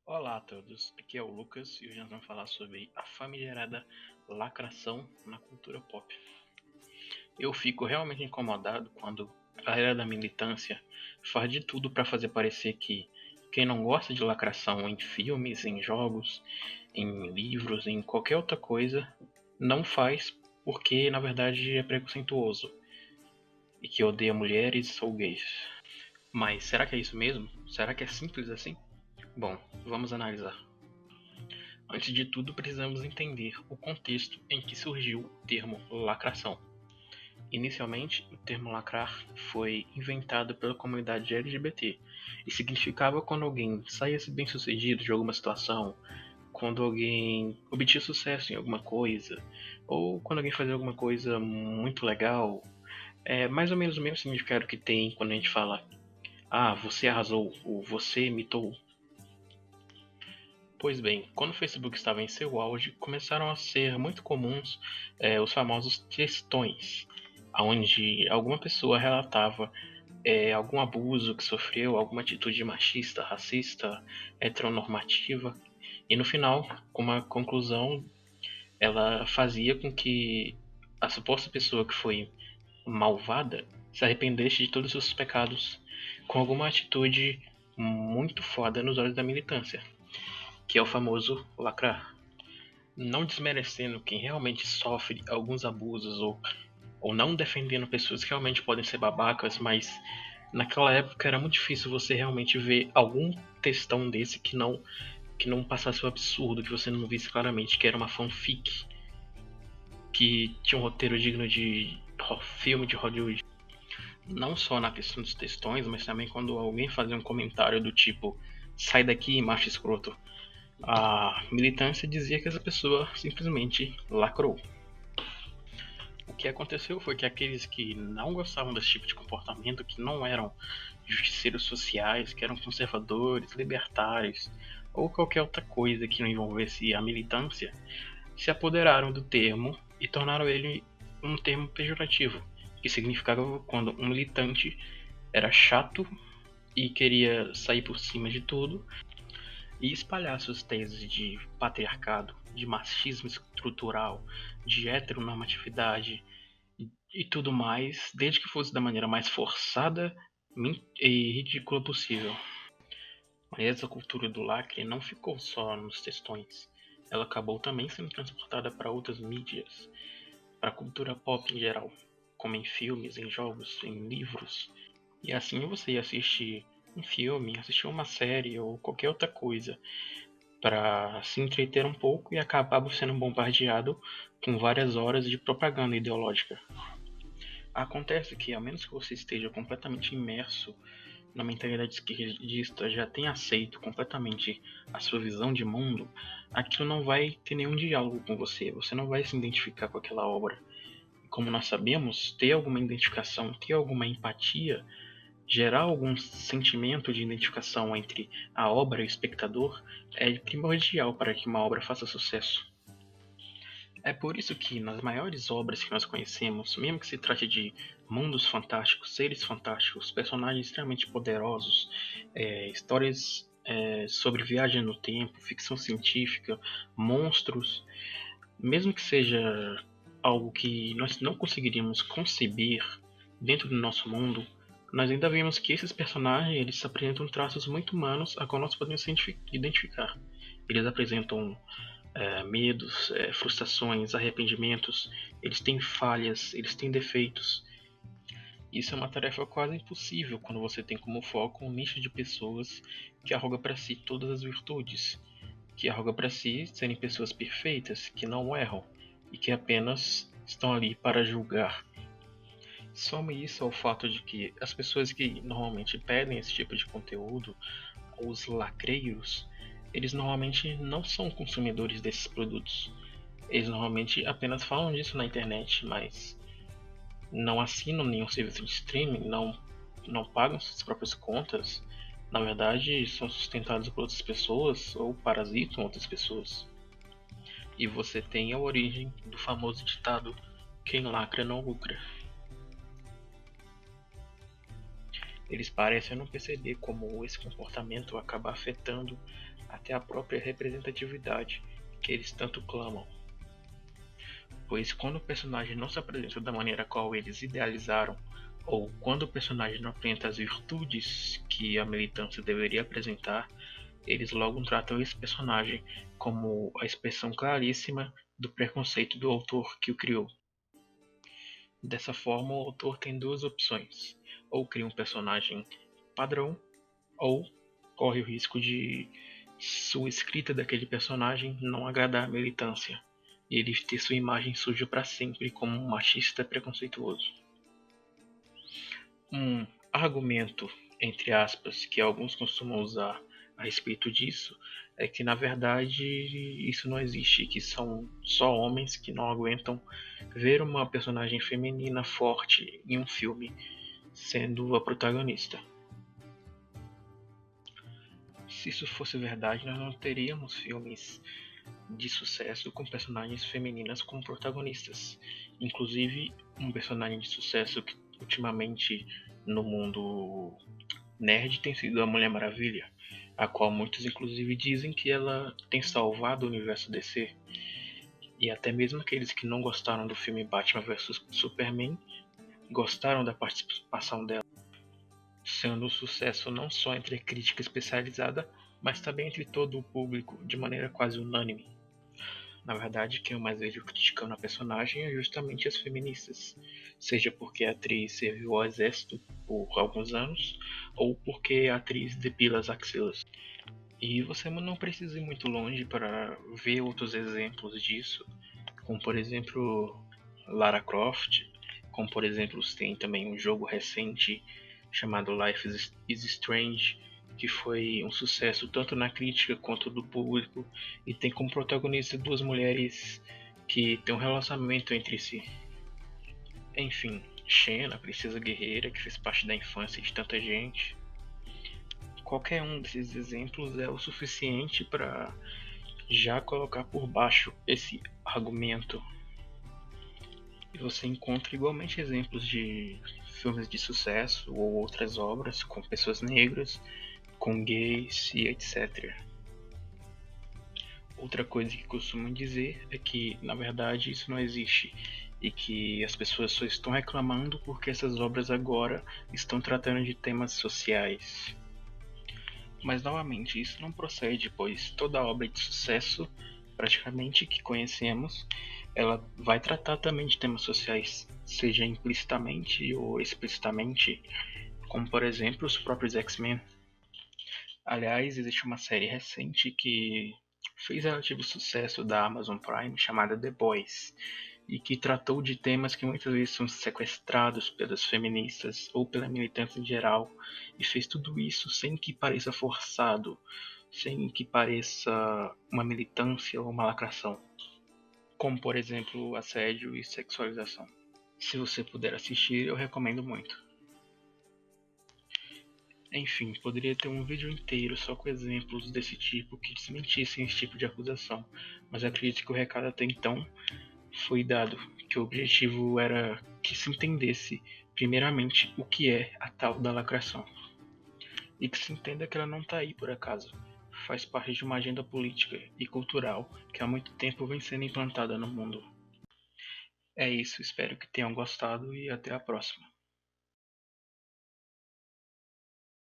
Olá a todos, aqui é o Lucas e hoje nós vamos falar sobre a famigerada lacração na cultura pop. Eu fico realmente incomodado quando a galera da militância faz de tudo para fazer parecer que quem não gosta de lacração em filmes, em jogos, em livros, em qualquer outra coisa, não faz porque na verdade é preconceituoso e que odeia mulheres ou gays. Mas será que é isso mesmo? Será que é simples assim? Bom, vamos analisar. Antes de tudo, precisamos entender o contexto em que surgiu o termo lacração. Inicialmente, o termo lacrar foi inventado pela comunidade LGBT e significava quando alguém saía-se bem-sucedido de alguma situação, quando alguém obtinha sucesso em alguma coisa, ou quando alguém fazia alguma coisa muito legal. É mais ou menos o mesmo significado que tem quando a gente fala: "Ah, você arrasou", ou "você imitou". Pois bem, quando o Facebook estava em seu auge, começaram a ser muito comuns os famosos textões, onde alguma pessoa relatava algum abuso que sofreu, alguma atitude machista, racista, heteronormativa, e no final, com uma conclusão, ela fazia com que a suposta pessoa que foi malvada se arrependesse de todos os seus pecados com alguma atitude muito foda nos olhos da militância, que é o famoso lacrar. Não desmerecendo quem realmente sofre alguns abusos ou não defendendo pessoas que realmente podem ser babacas, mas naquela época era muito difícil você realmente ver algum textão desse que não passasse o absurdo, que você não visse claramente que era uma fanfic, que tinha um roteiro digno de filme de Hollywood. Não só na questão dos textões, mas também quando alguém fazia um comentário do tipo sai daqui, macho escroto. A militância dizia que essa pessoa simplesmente lacrou. O que aconteceu foi que aqueles que não gostavam desse tipo de comportamento, que não eram justiceiros sociais, que eram conservadores, libertários ou qualquer outra coisa que não envolvesse a militância, se apoderaram do termo e tornaram ele um termo pejorativo, que significava quando um militante era chato e queria sair por cima de tudo e espalhar suas teses de patriarcado, de machismo estrutural, de heteronormatividade e tudo mais, desde que fosse da maneira mais forçada e ridícula possível. Mas essa cultura do lacre não ficou só nos textões. Ela acabou também sendo transportada para outras mídias, para a cultura pop em geral, como em filmes, em jogos, em livros. E assim você ia assistir um filme, assistir uma série ou qualquer outra coisa para se entreter um pouco e acabava sendo bombardeado com várias horas de propaganda ideológica. Acontece que, a menos que você esteja completamente imerso na mentalidade esquerdista, já tenha aceito completamente a sua visão de mundo, aquilo não vai ter nenhum diálogo com você, você não vai se identificar com aquela obra. E como nós sabemos, ter alguma identificação, ter alguma empatia, gerar algum sentimento de identificação entre a obra e o espectador é primordial para que uma obra faça sucesso. É por isso que nas maiores obras que nós conhecemos, mesmo que se trate de mundos fantásticos, seres fantásticos, personagens extremamente poderosos, histórias sobre viagem no tempo, ficção científica, monstros, mesmo que seja algo que nós não conseguiríamos conceber dentro do nosso mundo, nós ainda vemos que esses personagens eles apresentam traços muito humanos a qual nós podemos se identificar. Eles apresentam medos, frustrações, arrependimentos, eles têm falhas, eles têm defeitos. Isso é uma tarefa quase impossível quando você tem como foco um nicho de pessoas que arroga para si todas as virtudes, que arroga para si serem pessoas perfeitas, que não erram e que apenas estão ali para julgar. Some isso ao fato de que as pessoas que normalmente pedem esse tipo de conteúdo, os lacreiros, eles normalmente não são consumidores desses produtos. Eles normalmente apenas falam disso na internet, mas não assinam nenhum serviço de streaming, não pagam suas próprias contas. Na verdade, são sustentados por outras pessoas ou parasitam outras pessoas. E você tem a origem do famoso ditado: quem lacra não lucra. Eles parecem não perceber como esse comportamento acaba afetando até a própria representatividade que eles tanto clamam. Pois quando o personagem não se apresenta da maneira qual eles idealizaram, ou quando o personagem não apresenta as virtudes que a militância deveria apresentar, eles logo tratam esse personagem como a expressão claríssima do preconceito do autor que o criou. Dessa forma, o autor tem duas opções: ou cria um personagem padrão, ou corre o risco de sua escrita daquele personagem não agradar a militância, e ele ter sua imagem suja para sempre como um machista preconceituoso. Um argumento, entre aspas, que alguns costumam usar a respeito disso é que na verdade isso não existe, que são só homens que não aguentam ver uma personagem feminina forte em um filme sendo a protagonista. Se isso fosse verdade, nós não teríamos filmes de sucesso com personagens femininas como protagonistas. Inclusive, um personagem de sucesso que ultimamente no mundo nerd tem sido a Mulher Maravilha, a qual muitos inclusive dizem que ela tem salvado o universo DC. E até mesmo aqueles que não gostaram do filme Batman vs Superman gostaram da participação dela, sendo um sucesso não só entre a crítica especializada, mas também entre todo o público, de maneira quase unânime. Na verdade, quem eu mais vejo criticando a personagem é justamente as feministas, seja porque a atriz serviu ao exército por alguns anos, ou porque a atriz depila as axilas. E você não precisa ir muito longe para ver outros exemplos disso, como por exemplo Lara Croft, como por exemplo tem também um jogo recente chamado Life is Strange, que foi um sucesso tanto na crítica quanto do público, e tem como protagonista duas mulheres que têm um relacionamento entre si. Enfim, Xena, a princesa guerreira, que fez parte da infância de tanta gente. Qualquer um desses exemplos é o suficiente para já colocar por baixo esse argumento. E você encontra igualmente exemplos de filmes de sucesso ou outras obras com pessoas negras, com gays e etc. Outra coisa que costumam dizer é que, na verdade, isso não existe e que as pessoas só estão reclamando porque essas obras agora estão tratando de temas sociais. Mas, novamente, isso não procede, pois toda obra de sucesso, praticamente, que conhecemos, ela vai tratar também de temas sociais, seja implicitamente ou explicitamente, como, por exemplo, os próprios X-Men. Aliás, existe uma série recente que fez relativo sucesso da Amazon Prime, chamada The Boys, e que tratou de temas que muitas vezes são sequestrados pelas feministas ou pela militância em geral, e fez tudo isso sem que pareça forçado, sem que pareça uma militância ou uma lacração, como por exemplo assédio e sexualização. Se você puder assistir, eu recomendo muito. Enfim, poderia ter um vídeo inteiro só com exemplos desse tipo que desmentissem esse tipo de acusação, mas acredito que o recado até então foi dado, que o objetivo era que se entendesse, primeiramente, o que é a tal da lacração, e que se entenda que ela não está aí por acaso, faz parte de uma agenda política e cultural que há muito tempo vem sendo implantada no mundo. É isso, espero que tenham gostado e até a próxima.